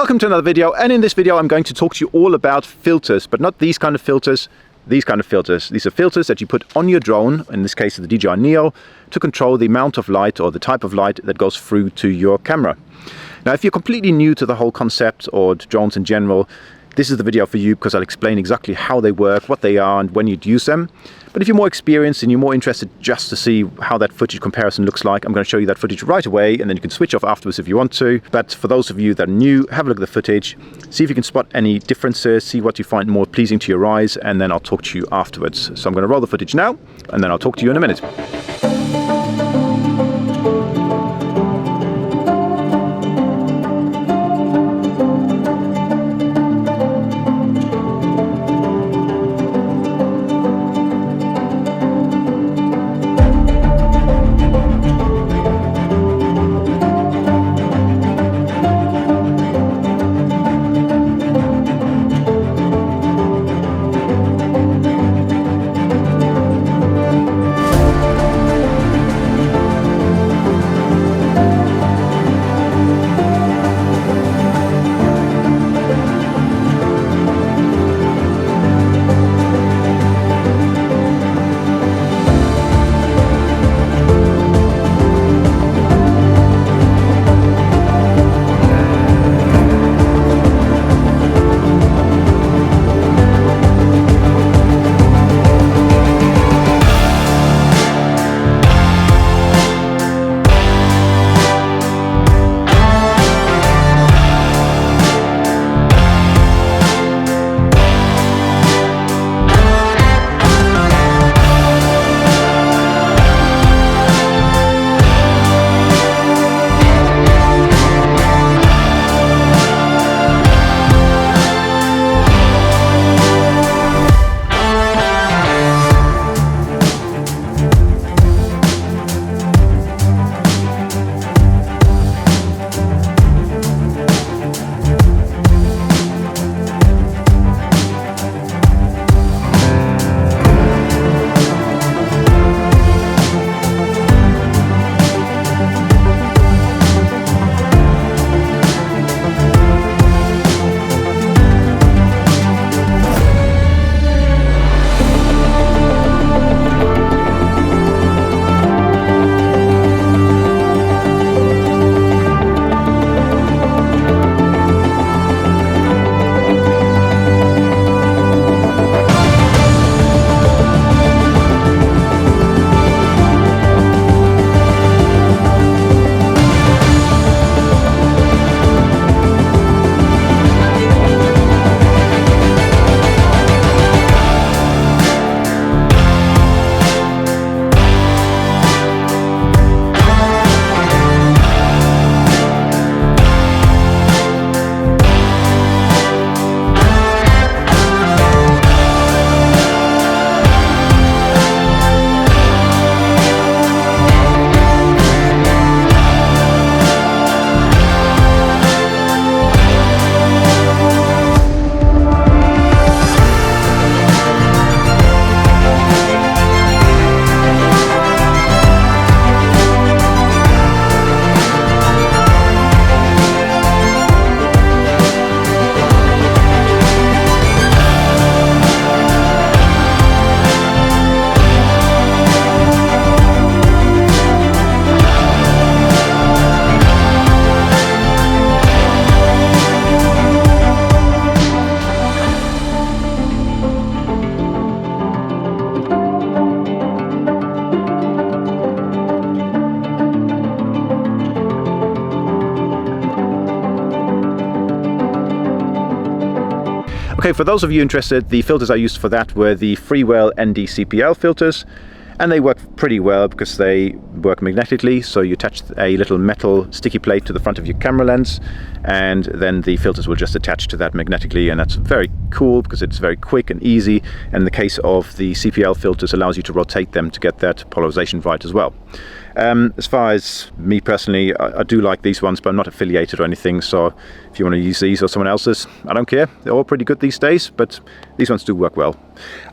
Welcome to another video, and in this video I'm going to talk to you all about filters, but not these kind of filters, these kind of filters. These are filters that you put on your drone, in this case the Dji Neo, to control the amount of light or the type of light that goes through to your camera. Now if you're completely new to the whole concept or to drones in general, this is the video for you because I'll explain exactly how they work, what they are and when you'd use them. But if you're more experienced and you're more interested just to see how that footage comparison looks like, I'm going to show you that footage right away, and then you can switch off afterwards if you want to. But for those of you that are new, have a look at the footage, see if you can spot any differences, see what you find more pleasing to your eyes, and then I'll talk to you afterwards. So I'm going to roll the footage now, and then I'll talk to you in a minute. Okay, for those of you interested, the filters I used for that were the Freewell ND CPL filters, and they work pretty well because they work magnetically. So you attach a little metal sticky plate to the front of your camera lens, and then the filters will just attach to that magnetically, and that's very cool because it's very quick and easy. And in the case of the CPL filters, allows you to rotate them to get that polarization right as well. As far as me personally, I do like these ones, but I'm not affiliated or anything, so if you want to use these or someone else's, I don't care. They're all pretty good these days, but these ones do work well.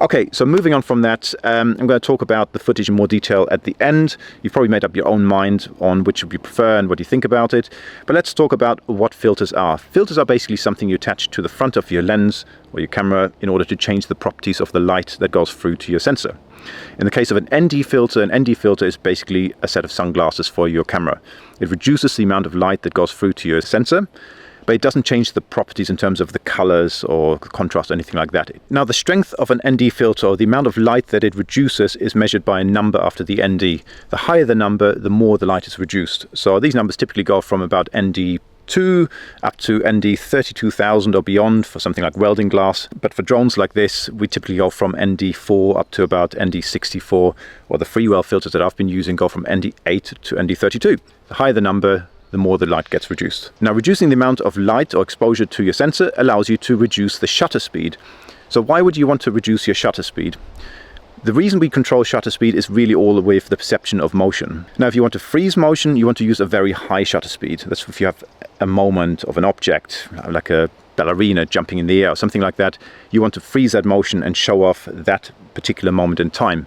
Okay, so moving on from that, I'm going to talk about the footage in more detail at the end. You've probably made up your own mind on which you prefer and what you think about it, but let's talk about what filters are. Filters are basically something you attach to the front of your lens or your camera in order to change the properties of the light that goes through to your sensor. In the case of an ND filter is basically a set of sunglasses for your camera. It reduces the amount of light that goes through to your sensor, but it doesn't change the properties in terms of the colors or contrast or anything like that. Now, the strength of an ND filter, or the amount of light that it reduces, is measured by a number after the ND. The higher the number, the more the light is reduced. So these numbers typically go from about ND2 up to ND 32,000 or beyond for something like welding glass. But for drones like this, we typically go from ND4 up to about ND 64, or the Freewell filters that I've been using go from ND 8 to ND 32. The higher the number, the more the light gets reduced. Now, reducing the amount of light or exposure to your sensor allows you to reduce the shutter speed. So why would you want to reduce your shutter speed? The reason we control shutter speed is really all with the perception of motion. Now, if you want to freeze motion, you want to use a very high shutter speed. That's if you have a moment of an object, like a ballerina jumping in the air or something like that. You want to freeze that motion and show off that particular moment in time.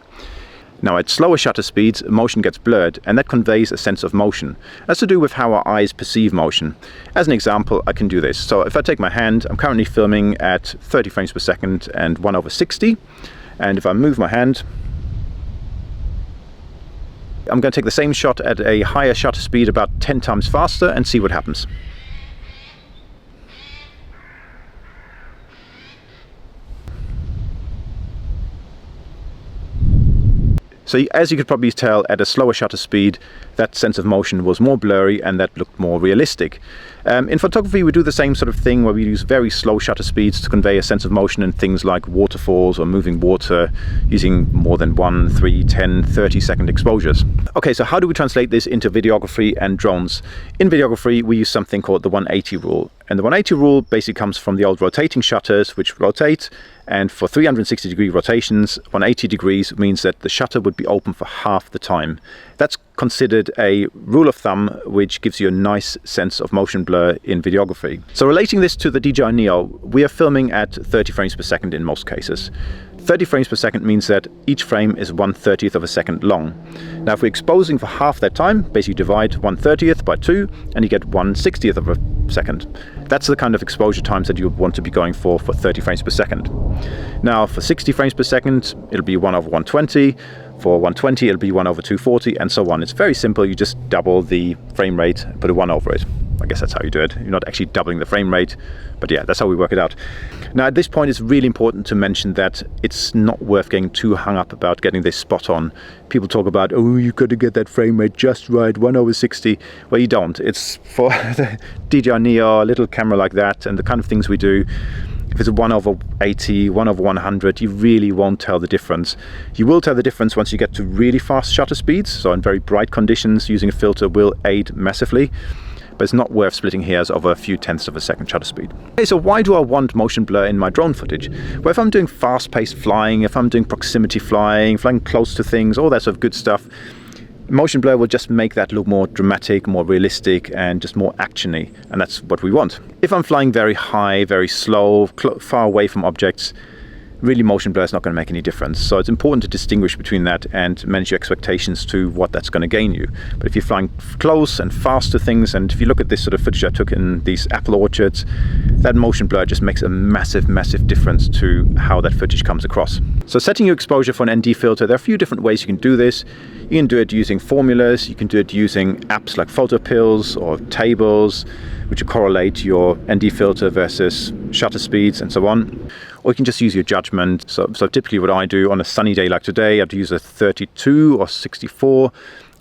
Now, at slower shutter speeds, motion gets blurred, and that conveys a sense of motion. That's to do with how our eyes perceive motion. As an example, I can do this. So if I take my hand, I'm currently filming at 30 frames per second and 1/60. And if I move my hand, I'm going to take the same shot at a higher shutter speed, about 10 times faster, and see what happens. So as you could probably tell, at a slower shutter speed, that sense of motion was more blurry and that looked more realistic. In photography, we do the same sort of thing where we use very slow shutter speeds to convey a sense of motion in things like waterfalls or moving water, using more than 1, 3, 10, 30-second exposures. Okay, so how do we translate this into videography and drones? In videography, we use something called the 180 rule. And the 180 rule basically comes from the old rotating shutters, which rotate. And for 360-degree rotations, 180 degrees means that the shutter would be open for half the time. That's considered a rule of thumb which gives you a nice sense of motion blur in videography. So relating this to the Dji Neo, we are filming at 30 frames per second in most cases. 30 frames per second means that each frame is 1/30th of a second long. Now, if we're exposing for half that time, basically divide 1/30th by 2 and you get 1/60th of a second. That's the kind of exposure times that you want to be going for 30 frames per second. Now, for 60 frames per second, it'll be 1/120. For 120, it'll be 1/240, and so on. It's very simple. You just double the frame rate and put a 1 over it. I guess that's how you do it. You're not actually doubling the frame rate, but yeah, that's how we work it out. Now, at this point, it's really important to mention that it's not worth getting too hung up about getting this spot on. People talk about, oh, you've got to get that frame rate just right, 1/60. Well, you don't. It's for the Dji Neo, a little camera like that, and the kind of things we do. If it's a 1/80, 1/100, you really won't tell the difference. You will tell the difference once you get to really fast shutter speeds. So in very bright conditions, using a filter will aid massively. But it's not worth splitting hairs over a few tenths of a second shutter speed. Okay, so why do I want motion blur in my drone footage? Well, if I'm doing fast-paced flying, if I'm doing proximity flying close to things, all that sort of good stuff, motion blur will just make that look more dramatic, more realistic, and just more actiony, and that's what we want. If I'm flying very high, very slow, far away from objects, really motion blur is not going to make any difference. So it's important to distinguish between that and manage your expectations to what that's going to gain you. But if you're flying close and fast to things, and if you look at this sort of footage I took in these apple orchards, that motion blur just makes a massive, massive difference to how that footage comes across. So setting your exposure for an ND filter, there are a few different ways you can do this. You can do it using formulas, you can do it using apps like photo pills or tables, which will correlate your ND filter versus shutter speeds and so on. Or you can just use your judgment. So typically what I do on a sunny day like today, I'd use a 32 or 64.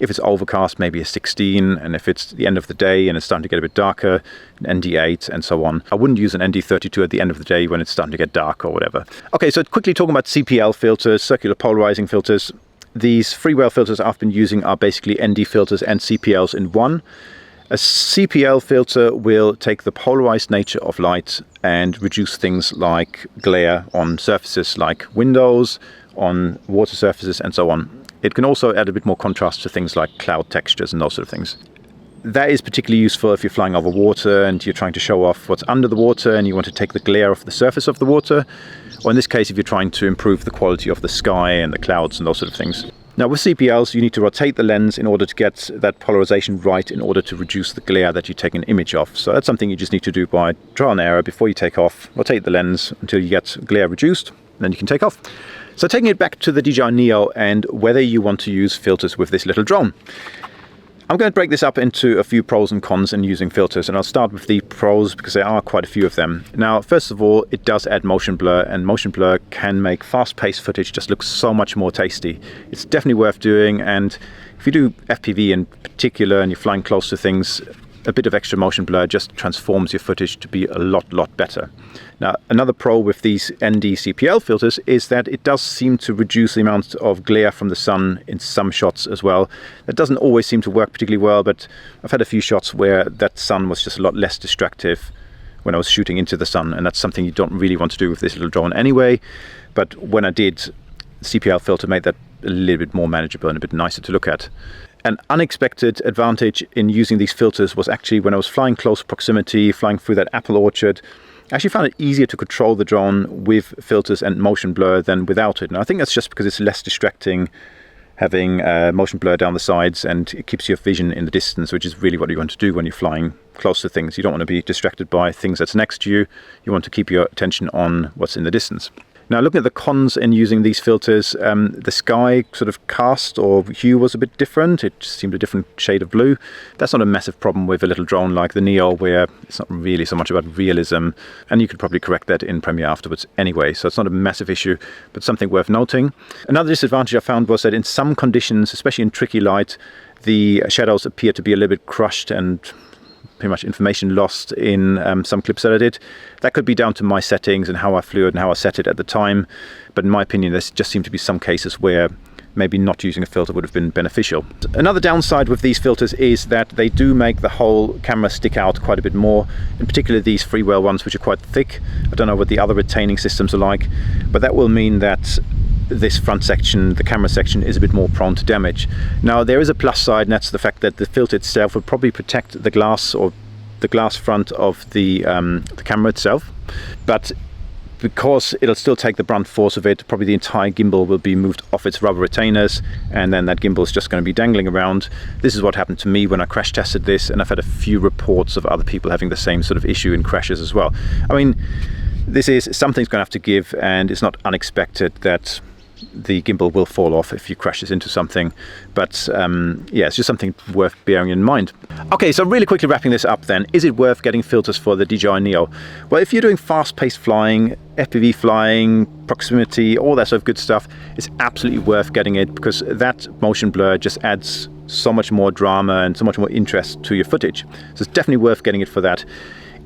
If it's overcast, maybe a 16. And if it's the end of the day and it's starting to get a bit darker, an ND8 and so on. I wouldn't use an ND32 at the end of the day when it's starting to get dark or whatever. Okay, so quickly talking about CPL filters, circular polarizing filters. These Freewell filters I've been using are basically ND filters and CPLs in one. A CPL filter will take the polarized nature of light and reduce things like glare on surfaces like windows, on water surfaces and so on. It can also add a bit more contrast to things like cloud textures and those sort of things. That is particularly useful if you're flying over water and you're trying to show off what's under the water and you want to take the glare off the surface of the water, or in this case if you're trying to improve the quality of the sky and the clouds and those sort of things. Now with CPLs you need to rotate the lens in order to get that polarization right, in order to reduce the glare that you take an image of. So that's something you just need to do by trial and error before you take off. Rotate the lens until you get glare reduced, and then you can take off. So taking it back to the Dji Neo and whether you want to use filters with this little drone. I'm going to break this up into a few pros and cons in using filters, and I'll start with the pros because there are quite a few of them. Now, first of all, it does add motion blur, and motion blur can make fast-paced footage just look so much more tasty. It's definitely worth doing, and if you do FPV in particular and you're flying close to things, a bit of extra motion blur just transforms your footage to be a lot better. Now, another pro with these ND CPL filters is that it does seem to reduce the amount of glare from the sun in some shots as well. That doesn't always seem to work particularly well, but I've had a few shots where that sun was just a lot less distractive when I was shooting into the sun, and that's something you don't really want to do with this little drone anyway. But when I did, the CPL filter made that a little bit more manageable and a bit nicer to look at. An unexpected advantage in using these filters was actually when I was flying close proximity, flying through that apple orchard. I actually found it easier to control the drone with filters and motion blur than without it. And I think that's just because it's less distracting having motion blur down the sides, and it keeps your vision in the distance, which is really what you want to do when you're flying close to things. You don't want to be distracted by things that's next to you. You want to keep your attention on what's in the distance. Now, looking at the cons in using these filters, the sky sort of cast or hue was a bit different. It seemed a different shade of blue. That's not a massive problem with a little drone like the Neo, where it's not really so much about realism, and you could probably correct that in Premiere afterwards anyway, so it's not a massive issue, but something worth noting. Another disadvantage I found was that in some conditions, especially in tricky light, the shadows appear to be a little bit crushed and pretty much information lost in some clips that I did. That could be down to my settings and how I flew it and how I set it at the time, but in my opinion there just seemed to be some cases where maybe not using a filter would have been beneficial. Another downside with these filters is that they do make the whole camera stick out quite a bit more, in particular these Freewell ones, which are quite thick. I don't know what the other retaining systems are like, but that will mean that this front section, the camera section, is a bit more prone to damage. Now, there is a plus side, and that's the fact that the filter itself will probably protect the glass or the glass front of the camera itself, but because it'll still take the brunt force of it, probably the entire gimbal will be moved off its rubber retainers, and then that gimbal is just going to be dangling around. This is what happened to me when I crash tested this, and I've had a few reports of other people having the same sort of issue in crashes as well. I mean, this is something's going to have to give, and it's not unexpected that the gimbal will fall off if you crash this into something, but yeah, it's just something worth bearing in mind. Okay, so really quickly wrapping this up then, is it worth getting filters for the Dji Neo? Well, if you're doing fast-paced flying, FPV flying, proximity, all that sort of good stuff, it's absolutely worth getting it, because that motion blur just adds so much more drama and so much more interest to your footage. So it's definitely worth getting it for that.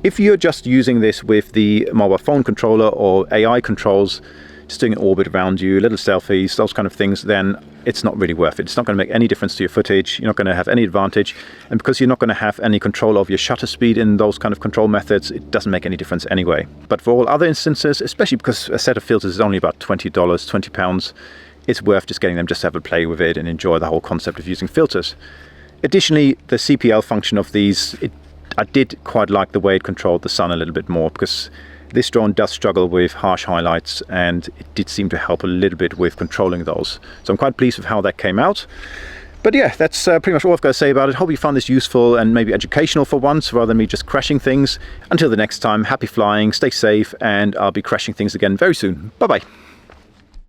If you're just using this with the mobile phone controller or AI controls, just doing an orbit around you, little selfies, those kind of things, then it's not really worth it. It's not going to make any difference to your footage. You're not going to have any advantage, and because you're not going to have any control of your shutter speed in those kind of control methods, it doesn't make any difference anyway. But for all other instances, especially because a set of filters is only about $20, £20, it's worth just getting them just to have a play with it and enjoy the whole concept of using filters. Additionally, the CPL function of these, I did quite like the way it controlled the sun a little bit more, because this drone does struggle with harsh highlights, and it did seem to help a little bit with controlling those. So I'm quite pleased with how that came out. But yeah, that's pretty much all I've got to say about it. Hope you found this useful and maybe educational for once, rather than me just crashing things. Until the next time, happy flying, stay safe, and I'll be crashing things again very soon. Bye bye.